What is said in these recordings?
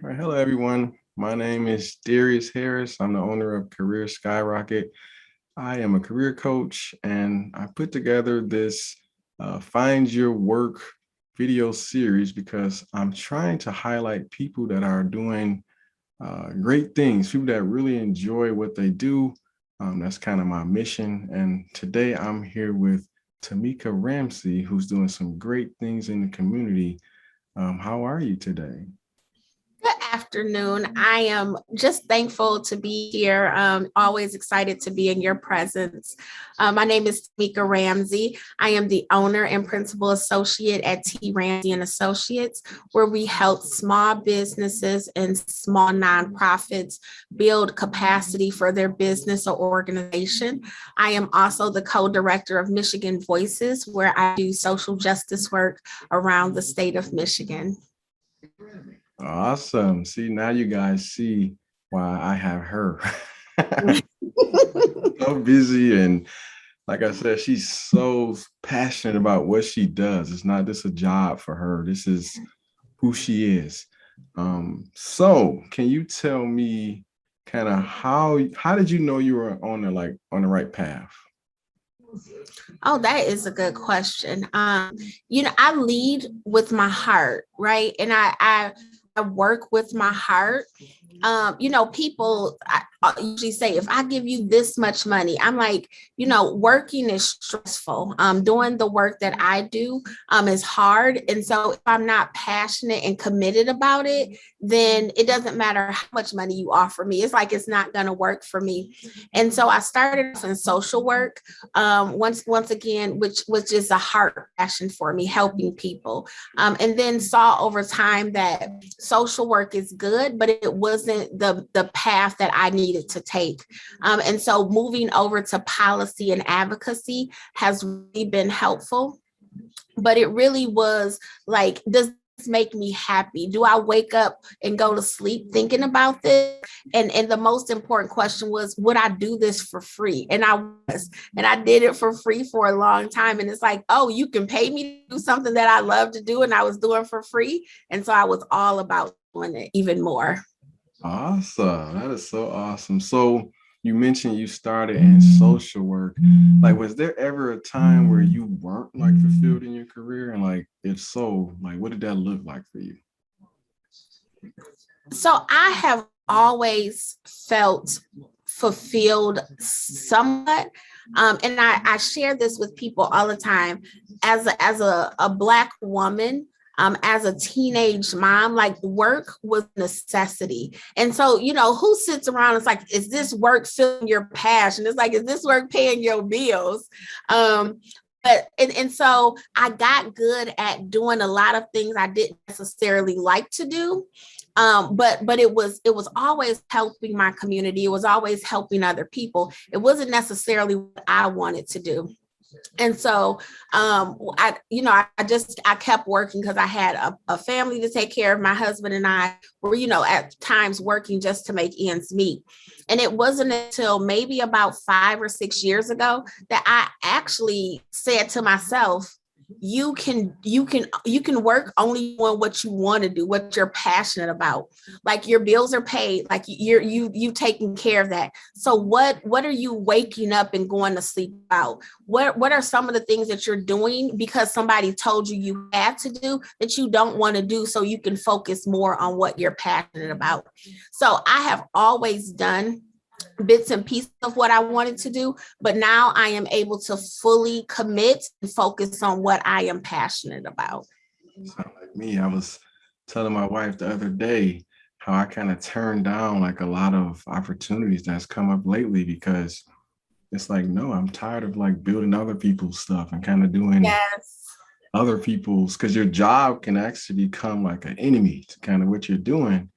All right, hello everyone. My name is Darius Harris. I'm the owner of Career Skyrocket. I am a career coach, and I put together this Find Your Work video series because I'm trying to highlight people that are doing great things, people that really enjoy what they do. That's kind of my mission. And today I'm here with Tameka Ramsey, who's doing some great things in the community. How are you today? Good afternoon. I am just thankful to be here. Always excited to be in your presence. My name is Tameka Ramsey. I am the owner and principal associate at T. Ramsey and Associates, where we help small businesses and small nonprofits build capacity for their business or organization. I am also the co-director of Michigan Voices, where I do social justice work around the state of Michigan. Awesome. See, now you guys see why I have her. So busy, and like I said, she's so passionate about what she does. It's not just a job for her. This is who she is. So can you tell me kind of how did you know you were on the right path? Oh, that is a good question. I lead with my heart, right? And I work with my heart. People I usually say, if I give you this much money, I'm like, working is stressful. Doing the work that I do is hard. And so if I'm not passionate and committed about it, then it doesn't matter how much money you offer me. It's like it's not going to work for me. And so I started off in social work once again, which was just a heart passion for me, helping people. And then saw over time that social work is good, but it wasn't the path that I needed to take. And so moving over to policy and advocacy has really been helpful. But it really was like, does this make me happy? Do I wake up and go to sleep thinking about this? And the most important question was, would I do this for free? And I did it for free for a long time. And it's like, oh, you can pay me to do something that I love to do, and I was doing for free. And so I was all about doing it even more. Awesome. That is so awesome. So you mentioned you started in social work. Like, was there ever a time where you weren't like fulfilled in your career? And like, if so, like, what did that look like for you? So I have always felt fulfilled somewhat. And I share this with people all the time. As a Black woman, as a teenage mom, like work was necessity. And so, who sits around? It's like, is this work filling your passion? It's like, is this work paying your bills? Um, and so I got good at doing a lot of things I didn't necessarily like to do. But it was always helping my community. It was always helping other people. It wasn't necessarily what I wanted to do. And so I kept working because I had a family to take care of. My husband and I were, at times working just to make ends meet. And it wasn't until maybe about 5 or 6 years ago that I actually said to myself, you can work only on what you want to do, what you're passionate about. Like your bills are paid, like you taking care of that. So what are you waking up and going to sleep about? What are some of the things that you're doing because somebody told you have to do that you don't want to do, so you can focus more on what you're passionate about? So I have always done bits and pieces of what I wanted to do, but now I am able to fully commit and focus on what I am passionate about. Sound like me. I was telling my wife the other day how I kind of turned down like a lot of opportunities that's come up lately because it's like, no, I'm tired of like building other people's stuff and kind of doing Yes. other people's, because your job can actually become like an enemy to kind of what you're doing.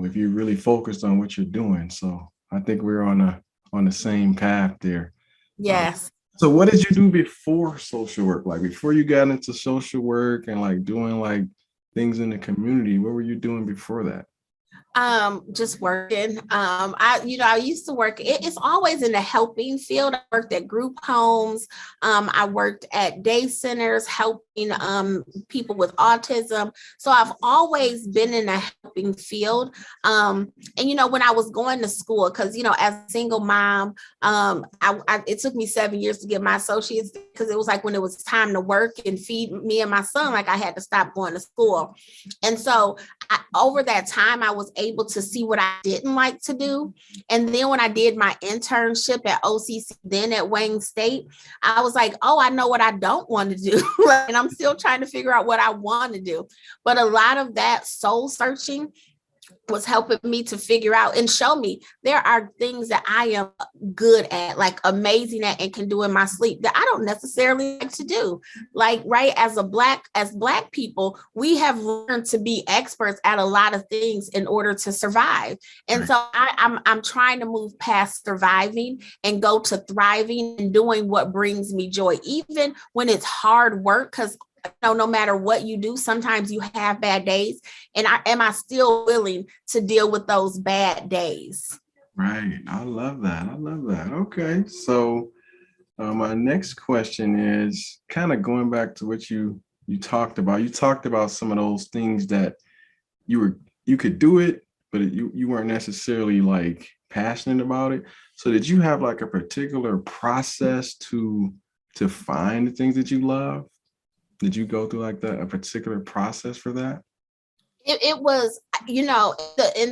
If you're really focused on what you're doing. So I think we're on the same path there. Um, Yes. so what did you do before social work? Like before you got into social work and like doing like things in the community, what were you doing before that? Just working. I used to work, it's always in the helping field. I worked at group homes. I worked at day centers helping people with autism. So I've always been in a helping field. And when I was going to school, because as a single mom, it took me 7 years to get my associates, because it was like when it was time to work and feed me and my son, like I had to stop going to school. And so over that time, I was able to see what I didn't like to do. And then when I did my internship at OCC, then at Wayne State, I was like, oh, I know what I don't want to do. And I'm still trying to figure out what I want to do. But a lot of that soul searching was helping me to figure out and show me there are things that I am good at, like amazing at, and can do in my sleep that I don't necessarily like to do. Like, right, as black people, we have learned to be experts at a lot of things in order to survive. And Right. so I'm trying to move past surviving and go to thriving and doing what brings me joy, even when it's hard work, because no matter what you do, sometimes you have bad days. And am I still willing to deal with those bad days? Right. I love that. I love that. Okay. So my next question is kind of going back to what you talked about. You talked about some of those things that you could do it, but you weren't necessarily like passionate about it. So did you have like a particular process to find the things that you love? Did you go through like a particular process for that? It was, in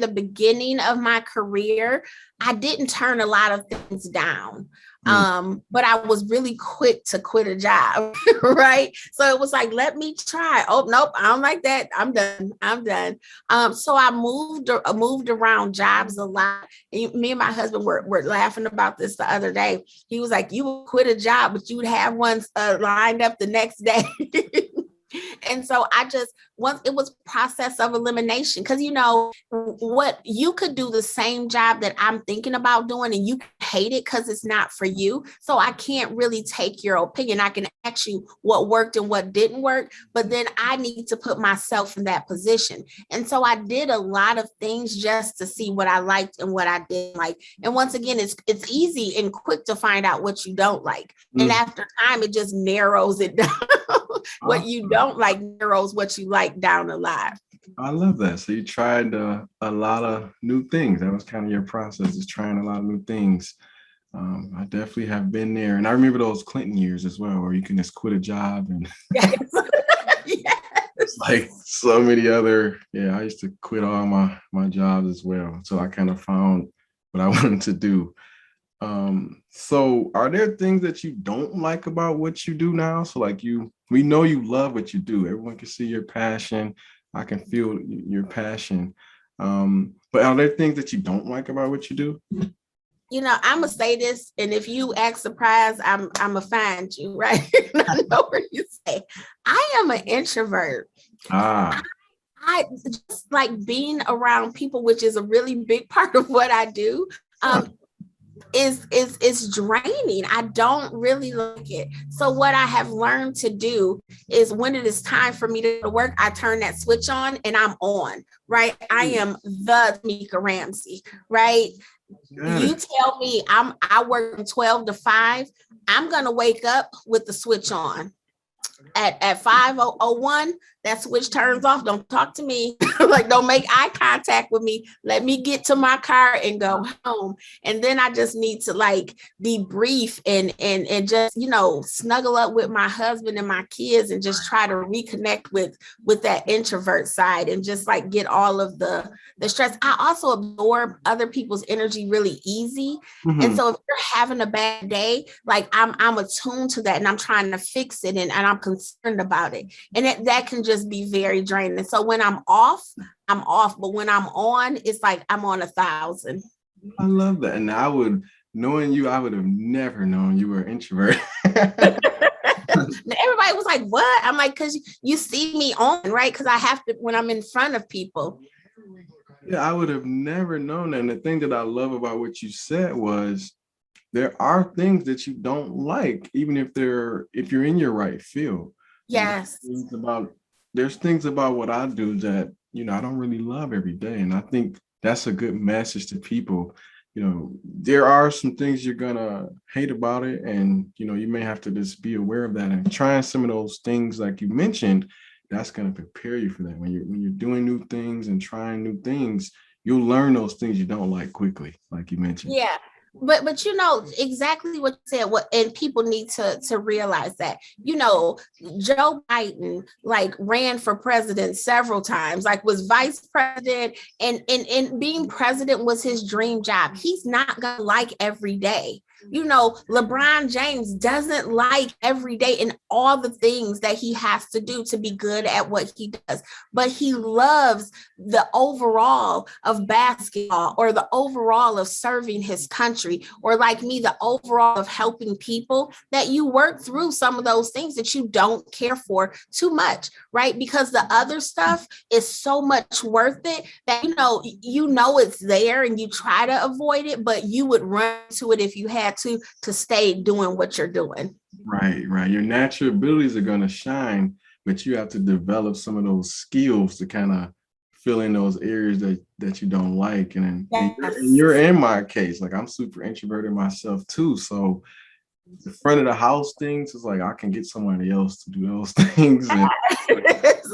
the beginning of my career, I didn't turn a lot of things down. Mm. But I was really quick to quit a job, right? So it was like, let me try. Oh, nope, I don't like that. I'm done. I'm done. So I moved around jobs a lot. And me and my husband were laughing about this the other day. He was like, you would quit a job, but you would have one lined up the next day. And so once it was process of elimination, because what you could do the same job that I'm thinking about doing and you hate it because it's not for you. So I can't really take your opinion. I can ask you what worked and what didn't work, but then I need to put myself in that position. And so I did a lot of things just to see what I liked and what I didn't like. And once again, it's easy and quick to find out what you don't like. And Mm. after time, it just narrows it down. What you don't like narrows what you like down a lot. I love that. So you tried a lot of new things. That was kind of your process, is trying a lot of new things. I definitely have been there, and I remember those Clinton years as well, where you can just quit a job and Yes. Yes. like so many other. Yeah, I used to quit all my jobs as well. So I kind of found what I wanted to do. So are there things that you don't like about what you do now? So like we know you love what you do. Everyone can see your passion. I can feel your passion. But are there things that you don't like about what you do? I'm gonna say this, and if you act surprised, I'm gonna find you, right? And I know where you say. I am an introvert. Ah, I just like being around people, which is a really big part of what I do. huh. Is draining. I don't really like it. So what I have learned to do is when it is time for me to work, I turn that switch on and I'm on, right? I am the Tameka Ramsey, right? Got You it. tell me I work from 12 to 5. I'm gonna wake up with the switch on. At 5:01, that switch turns off. Don't talk to me. Like, don't make eye contact with me. Let me get to my car and go home. And then I just need to like debrief and just snuggle up with my husband and my kids and just try to reconnect with that introvert side and just like get all of the stress. I also absorb other people's energy really easy. And Mhm. so if you're having a bad day, like I'm attuned to that and I'm trying to fix it and I'm concerned about it. And that can just be very draining. So when I'm off, I'm off. But when I'm on, it's like I'm on 1,000. I love that. And knowing you, I would have never known you were an introvert. Everybody was like, what? I'm like, because you see me on, right? Because I have to when I'm in front of people. Yeah, I would have never known that. And the thing that I love about what you said was there are things that you don't like, even if you're in your right field. And Yes. there's things about what I do that, I don't really love every day. And I think that's a good message to people. There are some things you're gonna hate about it, and you may have to just be aware of that and trying some of those things like you mentioned. That's gonna prepare you for that. When you're doing new things and trying new things, you'll learn those things you don't like quickly, like you mentioned. Yeah. But you know exactly what you said, what and people need to realize that, Joe Biden like ran for president several times, like was vice president, and being president was his dream job. He's not gonna like every day. LeBron James doesn't like every day and all the things that he has to do to be good at what he does, but he loves the overall of basketball, or the overall of serving his country, or like me, the overall of helping people. That you work through some of those things that you don't care for too much, right? Because the other stuff is so much worth it that it's there and you try to avoid it, but you would run to it if you had to stay doing what you're doing. Right, right. Your natural abilities are going to shine, but you have to develop some of those skills to kind of fill in those areas that you don't like. And you're Yes. in my case, like I'm super introverted myself too. So the front of the house things is like I can get somebody else to do those things and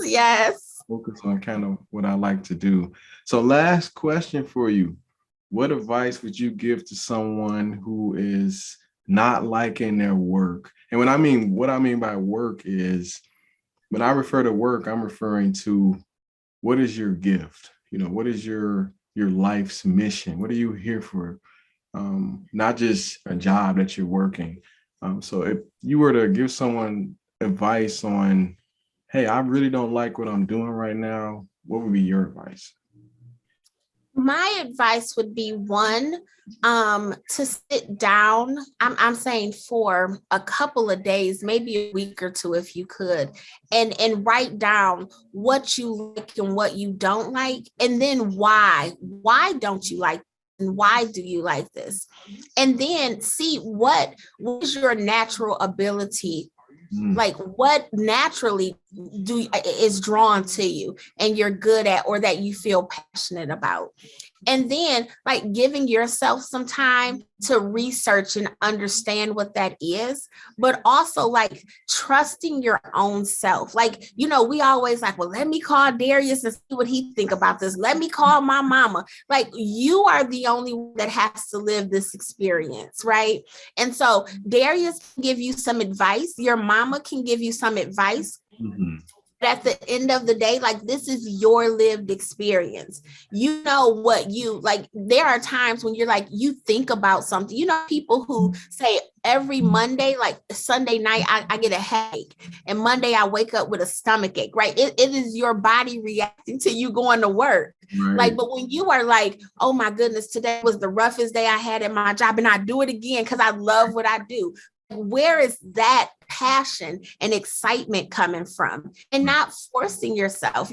Yes. focus on kind of what I like to do. So last question for you. What advice would you give to someone who is not liking their work? And what I mean by work is when I refer to work, I'm referring to what is your gift? What is your life's mission? What are you here for? Not just a job that you're working. So if you were to give someone advice on, hey, I really don't like what I'm doing right now, what would be your advice? My advice would be one, to sit down. I'm saying for a couple of days, maybe a week or two, if you could, and write down what you like and what you don't like, and then why don't you like, and why do you like this, and then see what is your natural ability, Mm, like what naturally is drawn to you and you're good at, or that you feel passionate about. And then like giving yourself some time to research and understand what that is, but also like trusting your own self. Like, we always like, well, let me call Darius and see what he think about this. Let me call my mama. Like, you are the only one that has to live this experience, right? And so Darius can give you some advice. Your mama can give you some advice. mhm. At the end of the day, like, this is your lived experience. You know what you like. There are times when you're like, you think about something. People who say every Monday, like Sunday night, I get a headache, and Monday I wake up with a stomach ache, right? It is your body reacting to you going to work. Right. Like, but when you are like, oh my goodness, today was the roughest day I had at my job, and I do it again because I love what I do. Where is that passion and excitement coming from? And not forcing yourself.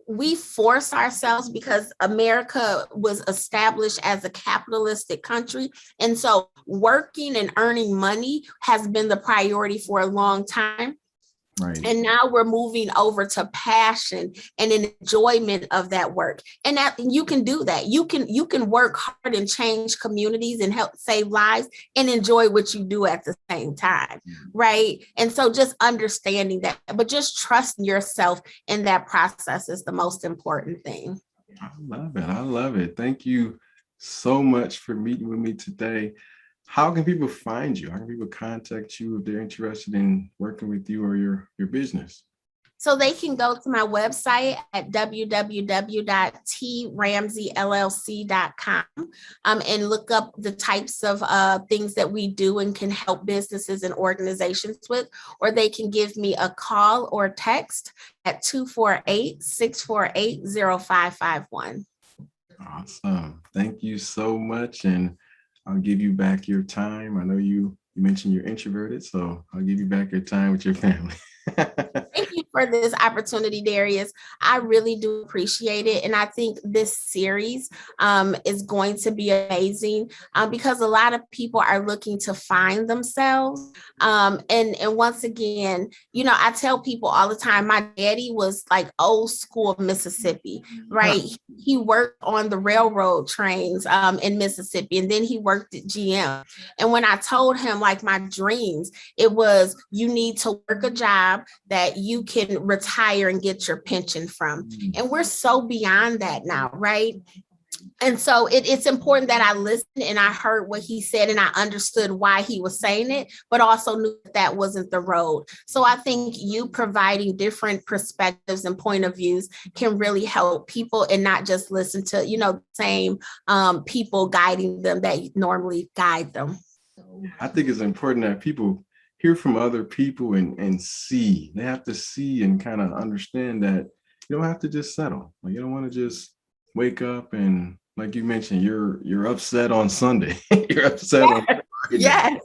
We force ourselves because America was established as a capitalistic country, and so working and earning money has been the priority for a long time. Right. And now we're moving over to passion and an enjoyment of that work. And that you can do that. You can work hard and change communities and help save lives and enjoy what you do at the same time. Right. And so just understanding that, but just trusting yourself in that process is the most important thing. I love it. I love it. Thank you so much for meeting with me today. How can people find you? How can people contact you if they're interested in working with you or your business? So they can go to my website at www.tramseyllc.com, and look up the types of things that we do and can help businesses and organizations with, or they can give me a call or text at 248-648-0551. Awesome. Thank you so much. And I'll give you back your time. I know you mentioned you're introverted, so I'll give you back your time with your family. Thank you for this opportunity, Darius. I really do appreciate it. And I think this series is going to be amazing because a lot of people are looking to find themselves. And once again, you know, I tell people all the time, my daddy was like old school Mississippi, right? He worked on the railroad trains in Mississippi, and then he worked at GM. And when I told him like my dreams, it was you need to work a job that you can retire and get your pension from. And we're so beyond that now, right? And so it's important that I listened and I heard what he said and I understood why he was saying it, but also knew that wasn't the road. So I think you providing different perspectives and point of views can really help people and not just listen to, you know, the same people guiding them that normally guide them. I think it's important that people hear from other people and see. They have to see and kind of understand that you don't have to just settle. Like you don't want to just wake up and like you mentioned, you're upset on Sunday. You're upset on Friday. Yes.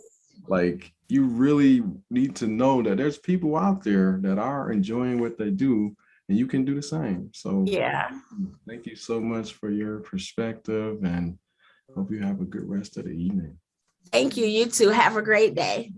Like you really need to know that there's people out there that are enjoying what they do and you can do the same. So Yeah. thank you so much for your perspective and hope you have a good rest of the evening. Thank you. You too. Have a great day.